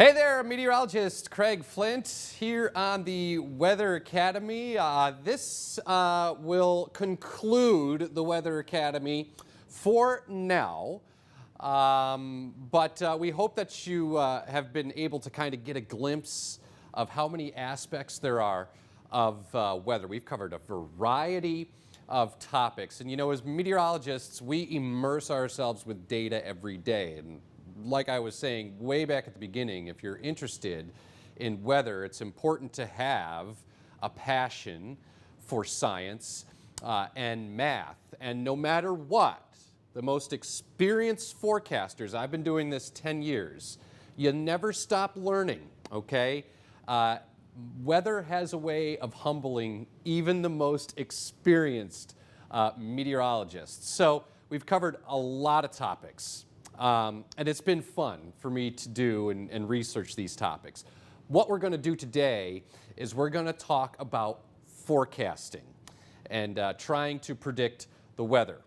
Hey there, meteorologist Craig Flint here on the Weather Academy. This will conclude the Weather Academy for now, but we hope that you have been able to kind of get a glimpse of how many aspects there are of weather. We've covered a variety of topics, and you know, as meteorologists, we immerse ourselves with data every day. And like I was saying way back at the beginning, if you're interested in weather, it's important to have a passion for science and math. And no matter what, the most experienced forecasters, I've been doing this 10 years, you never stop learning, okay? Weather has a way of humbling even the most experienced meteorologists. So we've covered a lot of topics. And it's been fun for me to do and research these topics. What we're going to do today is we're going to talk about forecasting and trying to predict the weather.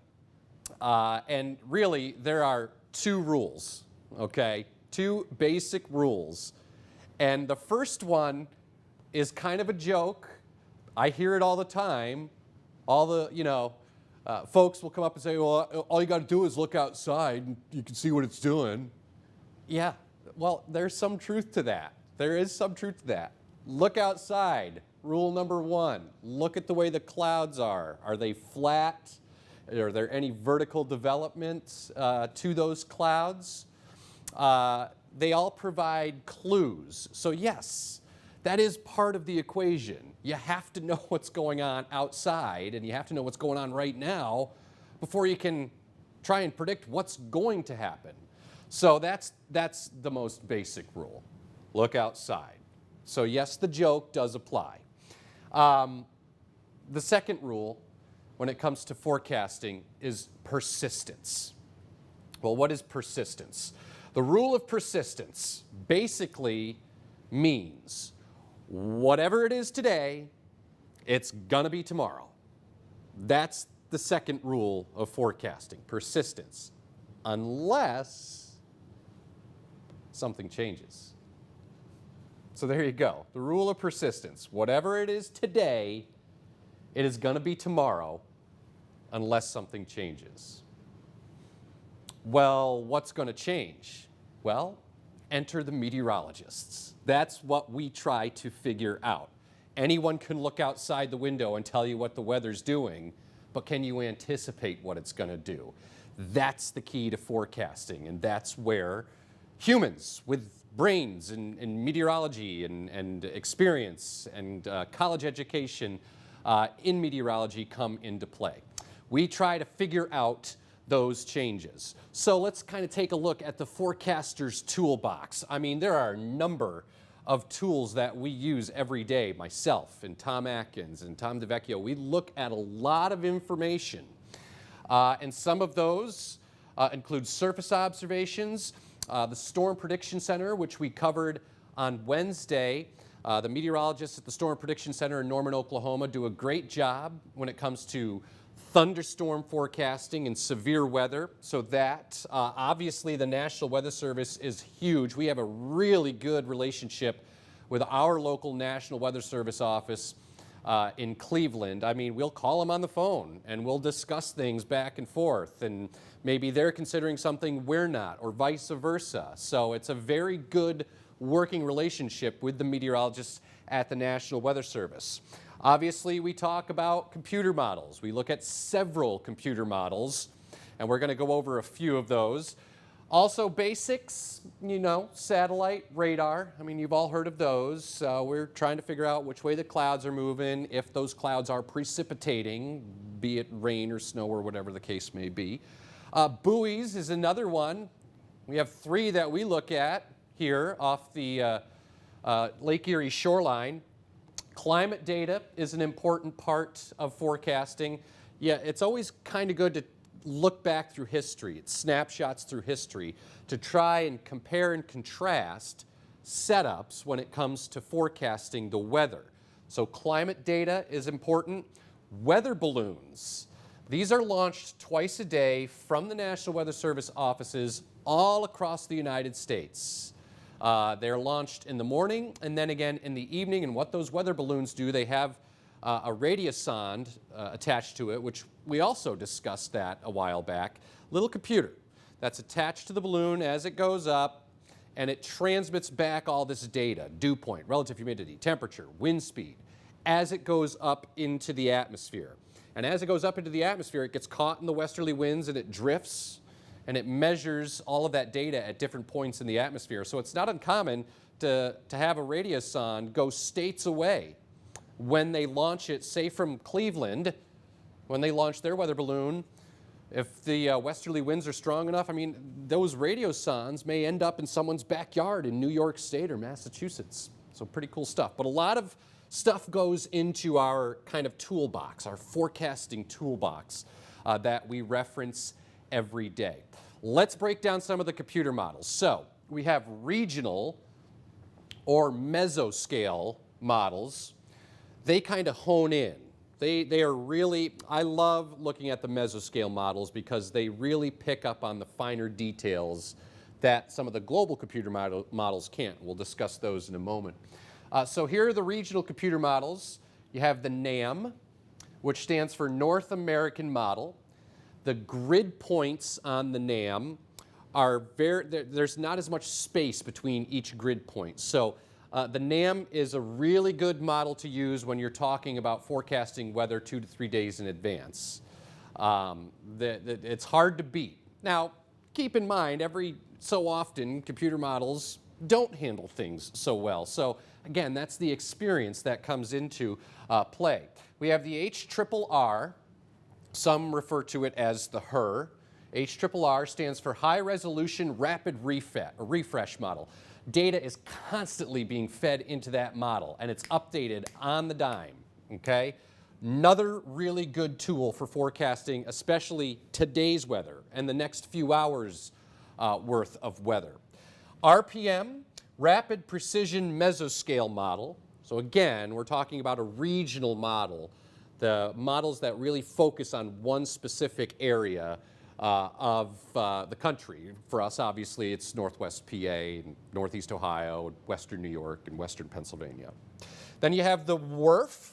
And really, there are two rules, okay? Two basic rules. And the first one is kind of a joke. I hear it all the time. All the, folks will come up and say, well, all you got to do is look outside and you can see what it's doing. Yeah, well, there's some truth to that. There is some truth to that. Look outside. Rule number one, look at the way the clouds are. Are they flat? Are there any vertical developments to those clouds? They all provide clues. So yes, that is part of the equation. You have to know what's going on outside, and you have to know what's going on right now before you can try and predict what's going to happen. So that's the most basic rule. Look outside. So yes, the joke does apply. The second rule when it comes to forecasting is persistence. Well, what is persistence? The rule of persistence basically means whatever it is today, it's gonna be tomorrow. That's the second rule of forecasting, persistence, unless something changes. So there you go, the rule of persistence. Whatever it is today, it is gonna be tomorrow, unless something changes. Well, what's gonna change? Well, enter the meteorologists. That's what we try to figure out. Anyone can look outside the window and tell you what the weather's doing, but can you anticipate what it's going to do? That's the key to forecasting, and that's where humans with brains and meteorology and experience and college education in meteorology come into play. We try to figure out those changes. So let's kind of take a look at the forecaster's toolbox. I mean, there are a number of tools that we use every day, myself and Tom Atkins and Tom DeVecchio. We look at a lot of information, and some of those include surface observations, the Storm Prediction Center, which we covered on Wednesday. The meteorologists at the Storm Prediction Center in Norman, Oklahoma do a great job when it comes to thunderstorm forecasting and severe weather. So that, obviously the National Weather Service is huge. We have a really good relationship with our local National Weather Service office in Cleveland. I mean, we'll call them on the phone and we'll discuss things back and forth, and maybe they're considering something we're not, or vice versa. So it's a very good working relationship with the meteorologists at the National Weather Service. Obviously, we talk about computer models. We look at several computer models, and we're going to go over a few of those. Also basics, satellite, radar. I mean, you've all heard of those. We're trying to figure out which way the clouds are moving, if those clouds are precipitating, be it rain or snow or whatever the case may be. Buoys is another one. We have three that we look at here off the Lake Erie shoreline. Climate data is an important part of forecasting. Yeah, it's always kind of good to look back through history. It's snapshots through history to try and compare and contrast setups when it comes to forecasting the weather. So climate data is important. Weather balloons. These are launched twice a day from the National Weather Service offices all across the United States. They're launched in the morning and then again in the evening. And what those weather balloons do, they have a radiosonde attached to it, which we also discussed that a while back. Little computer that's attached to the balloon as it goes up, and it transmits back all this data, dew point, relative humidity, temperature, wind speed, as it goes up into the atmosphere. And as it goes up into the atmosphere, it gets caught in the westerly winds and it drifts, and it measures all of that data at different points in the atmosphere. So it's not uncommon to have a radiosonde go states away when they launch it, say from Cleveland, when they launch their weather balloon. If the westerly winds are strong enough, I mean, those radiosondes may end up in someone's backyard in New York State or Massachusetts. So pretty cool stuff. But a lot of stuff goes into our kind of toolbox, our forecasting toolbox that we reference every day. Let's break down some of the computer models. So we have regional or mesoscale models. They kind of hone in. They are really, I love looking at the mesoscale models because they really pick up on the finer details that some of the global computer models can't. We'll discuss those in a moment. So here are the regional computer models. You have the NAM, which stands for North American Model. The grid points on the NAM are there's not as much space between each grid point. So the NAM is a really good model to use when you're talking about forecasting weather 2 to 3 days in advance. It's hard to beat. Now, keep in mind, every so often, computer models don't handle things so well. So again, that's the experience that comes into play. We have the HRRR. Some refer to it as the HRRR. HRRR stands for High Resolution Rapid Refresh Model. Data is constantly being fed into that model, and it's updated on the dime, okay? Another really good tool for forecasting, especially today's weather and the next few hours worth of weather. RPM, Rapid Precision Mesoscale Model. So again, we're talking about a regional model, the models that really focus on one specific area of the country. For us, obviously, it's Northwest PA, and Northeast Ohio, and Western New York, and Western Pennsylvania. Then you have the WRF,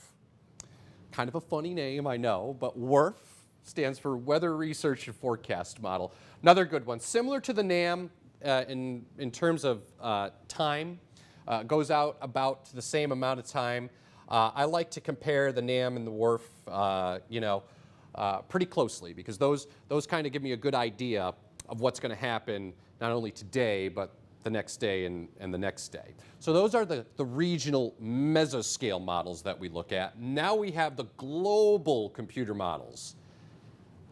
kind of a funny name, I know, but WRF stands for Weather Research and Forecast Model. Another good one, similar to the NAM in terms of time, goes out about the same amount of time. I like to compare the NAM and the WRF, pretty closely, because those kind of give me a good idea of what's going to happen not only today, but the next day and the next day. So those are the regional mesoscale models that we look at. Now we have the global computer models.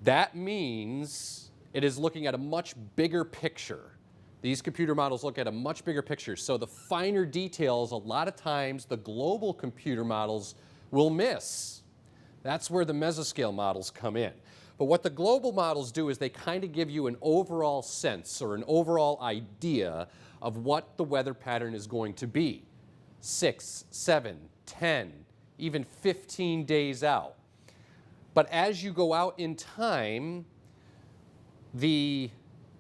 That means it is looking at a much bigger picture. These computer models look at a much bigger picture. So the finer details, a lot of times, the global computer models will miss. That's where the mesoscale models come in. But what the global models do is they kind of give you an overall sense or an overall idea of what the weather pattern is going to be. 6, 7, 10, even 15 days out. But as you go out in time, the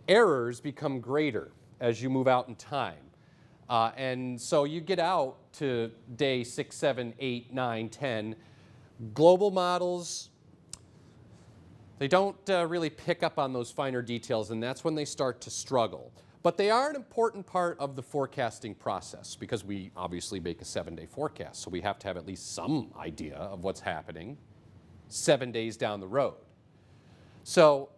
errors become greater as you move out in time. And so you get out to day 6, 7, 8, 9, 10. Global models, they don't really pick up on those finer details, and that's when they start to struggle. But they are an important part of the forecasting process because we obviously make a 7-day forecast, so we have to have at least some idea of what's happening 7 days down the road. So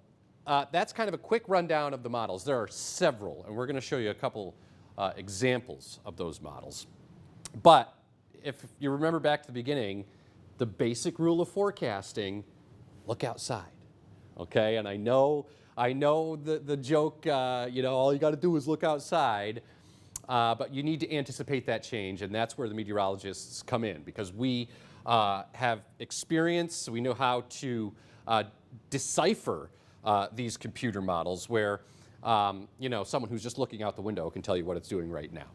that's kind of a quick rundown of the models. There are several, and we're going to show you a couple examples of those models. But if you remember back to the beginning, the basic rule of forecasting, look outside, okay? And I know the joke, all you got to do is look outside, but you need to anticipate that change, and that's where the meteorologists come in, because we have experience, we know how to decipher these computer models where, someone who's just looking out the window can tell you what it's doing right now.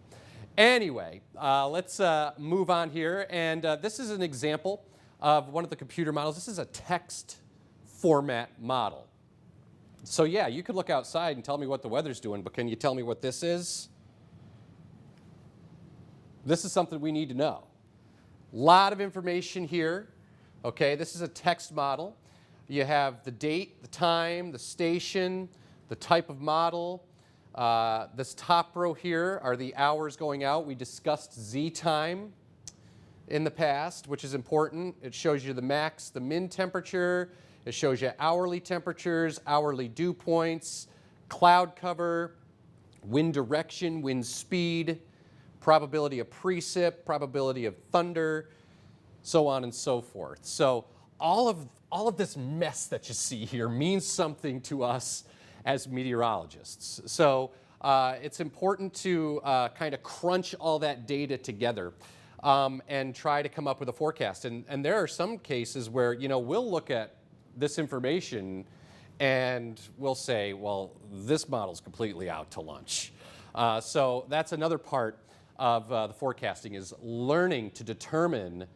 Anyway, let's move on here, and this is an example of one of the computer models. This is a text format model. So yeah, you could look outside and tell me what the weather's doing, but can you tell me what this is? This is something we need to know. A lot of information here. Okay, this is a text model. You have the date, the time, the station, the type of model. This top row here are the hours going out. We discussed Z time in the past, which is important. It shows you the max, the min temperature. It shows you hourly temperatures, hourly dew points, cloud cover, wind direction, wind speed, probability of precip, probability of thunder, so on and so forth. So all of this mess that you see here means something to us as meteorologists. So it's important to kind of crunch all that data together and try to come up with a forecast. And there are some cases where, you know, we'll look at this information and we'll say, well, this model's completely out to lunch. So that's another part of the forecasting, is learning to determine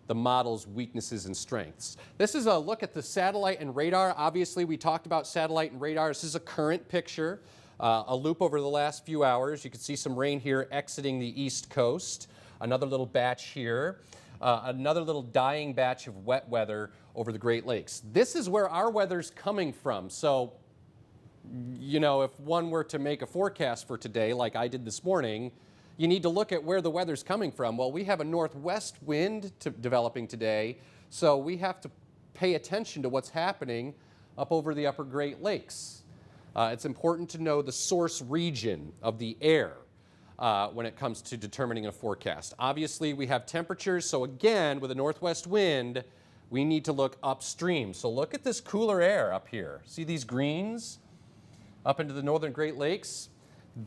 the model's weaknesses and strengths. This is a look at the satellite and radar. Obviously, we talked about satellite and radar. This is a current picture, a loop over the last few hours. You can see some rain here exiting the east coast. Another little batch here. Another little dying batch of wet weather over the Great Lakes. This is where our weather's coming from. So, you know, if one were to make a forecast for today, like I did this morning, you need to look at where the weather's coming from. Well, we have a northwest wind developing today, so we have to pay attention to what's happening up over the upper Great Lakes. It's important to know the source region of the air when it comes to determining a forecast. Obviously, we have temperatures, so again, with a northwest wind, we need to look upstream. So look at this cooler air up here. See these greens up into the northern Great Lakes?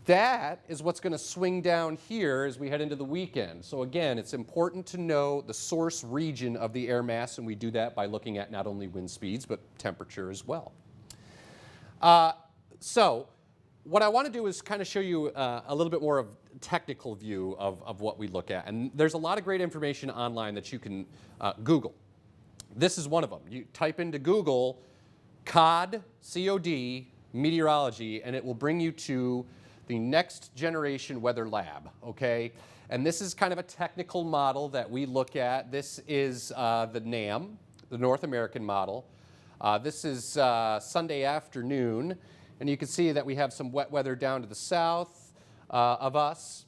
That is what's going to swing down here as we head into the weekend. So again, it's important to know the source region of the air mass, and we do that by looking at not only wind speeds, but temperature as well. So what I want to do is kind of show you a little bit more of a technical view of what we look at. And there's a lot of great information online that you can Google. This is one of them. You type into Google COD, C-O-D, meteorology, and it will bring you to the Next Generation Weather Lab, okay? And this is kind of a technical model that we look at. This is the NAM, the North American model. This is Sunday afternoon, and you can see that we have some wet weather down to the south of us.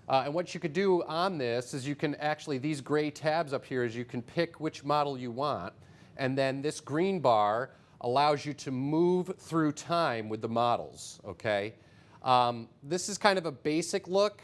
And what you could do on this is you can actually, these gray tabs up here, is you can pick which model you want, and then this green bar allows you to move through time with the models, okay? This is kind of a basic look.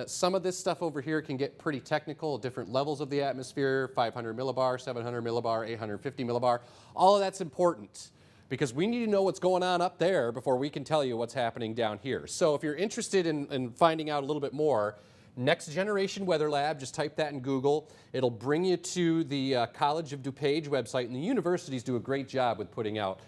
Some of this stuff over here can get pretty technical, different levels of the atmosphere, 500 millibar, 700 millibar, 850 millibar. All of that's important because we need to know what's going on up there before we can tell you what's happening down here. So if you're interested in finding out a little bit more, Next Generation Weather Lab, just type that in Google. It'll bring you to the College of DuPage website, and the universities do a great job with putting out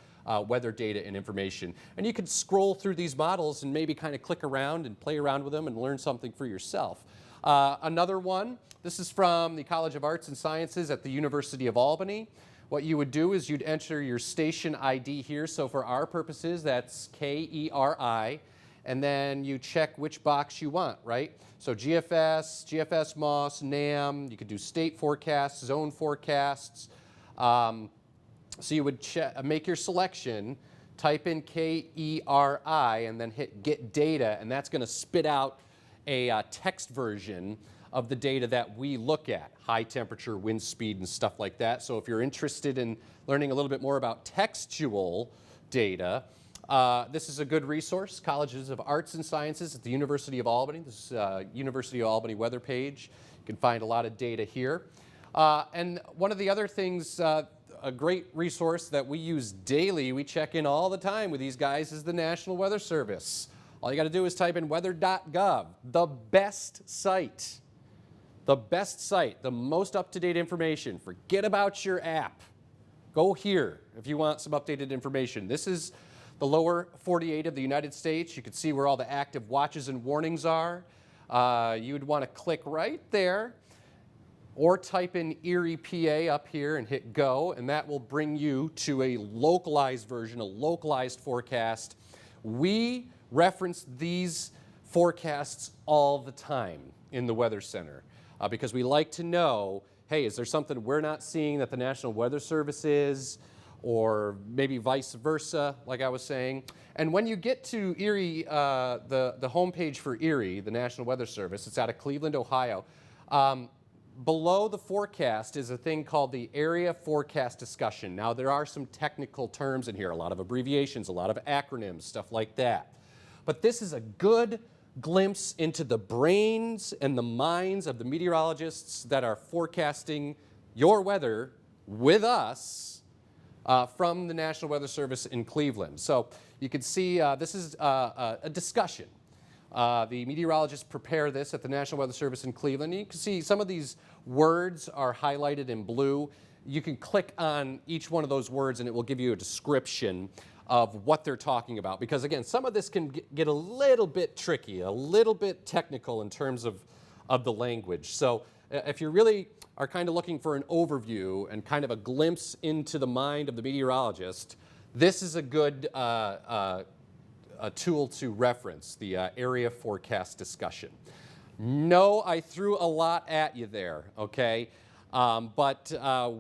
weather data and information. And you can scroll through these models and maybe kind of click around and play around with them and learn something for yourself. Another one, this is from the College of Arts and Sciences at the University of Albany. What you would do is you'd enter your station ID here. So for our purposes, that's KERI. And then you check which box you want, right? So GFS, GFS MOS, NAM, you could do state forecasts, zone forecasts. So you would make your selection, type in KERI, and then hit Get Data, and that's going to spit out a text version of the data that we look at, high temperature, wind speed, and stuff like that. So if you're interested in learning a little bit more about textual data, this is a good resource, Colleges of Arts and Sciences at the University of Albany. This is University of Albany weather page. You can find a lot of data here. And one of the other things, a great resource that we use daily, we check in all the time with these guys, is the National Weather Service. All you got to do is type in weather.gov, the best site, the most up-to-date information. Forget about your app. Go here if you want some updated information. This is the lower 48 of the United States. You can see where all the active watches and warnings are. You would want to click right there, or type in Erie, PA up here and hit go, and that will bring you to a localized version, a localized forecast. We reference these forecasts all the time in the Weather Center. because we like to know, hey, is there something we're not seeing that the National Weather Service is, or maybe vice versa, like I was saying. And when you get to Erie, the homepage for Erie, the National Weather Service, it's out of Cleveland, Ohio. Below the forecast is a thing called the Area Forecast Discussion. Now, there are some technical terms in here, a lot of abbreviations, a lot of acronyms, stuff like that. But this is a good glimpse into the brains and the minds of the meteorologists that are forecasting your weather with us from the National Weather Service in Cleveland. So you can see this is a discussion. The meteorologists prepare this at the National Weather Service in Cleveland. You can see some of these words are highlighted in blue. You can click on each one of those words and it will give you a description of what they're talking about. Because again, some of this can get a little bit tricky, a little bit technical in terms of the language. So if you really are kind of looking for an overview and kind of a glimpse into the mind of the meteorologist, this is a good a tool to reference, the Area Forecast Discussion. No, I threw a lot at you there, okay? But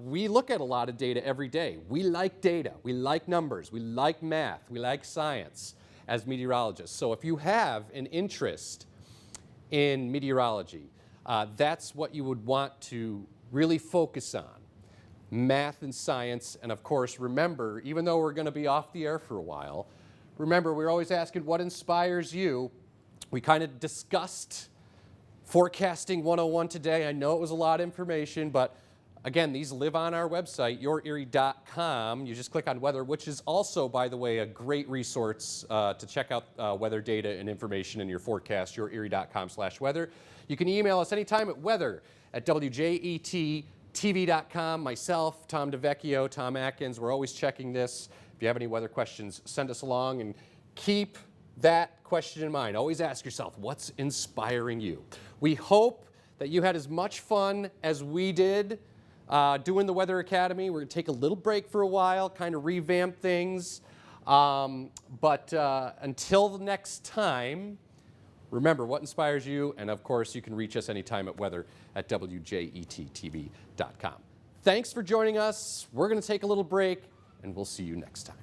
we look at a lot of data every day. We like data, we like numbers, we like math, we like science as meteorologists. So if you have an interest in meteorology, that's what you would want to really focus on. Math and science, and of course, remember, even though we're going to be off the air for a while, remember, we're always asking what inspires you. We kind of discussed Forecasting 101 today. I know it was a lot of information, but again, these live on our website, yourerie.com. You just click on weather, which is also, by the way, a great resource to check out weather data and information in your forecast, yourerie.com/weather. You can email us anytime at weather@wjettv.com. Myself, Tom DeVecchio, Tom Atkins, we're always checking this. If you have any weather questions, send us along and keep that question in mind. Always ask yourself, what's inspiring you? We hope that you had as much fun as we did doing the Weather Academy. We're going to take a little break for a while, kind of revamp things. But until the next time, remember what inspires you. And of course, you can reach us anytime at weather@wjettv.com. Thanks for joining us. We're going to take a little break, and we'll see you next time.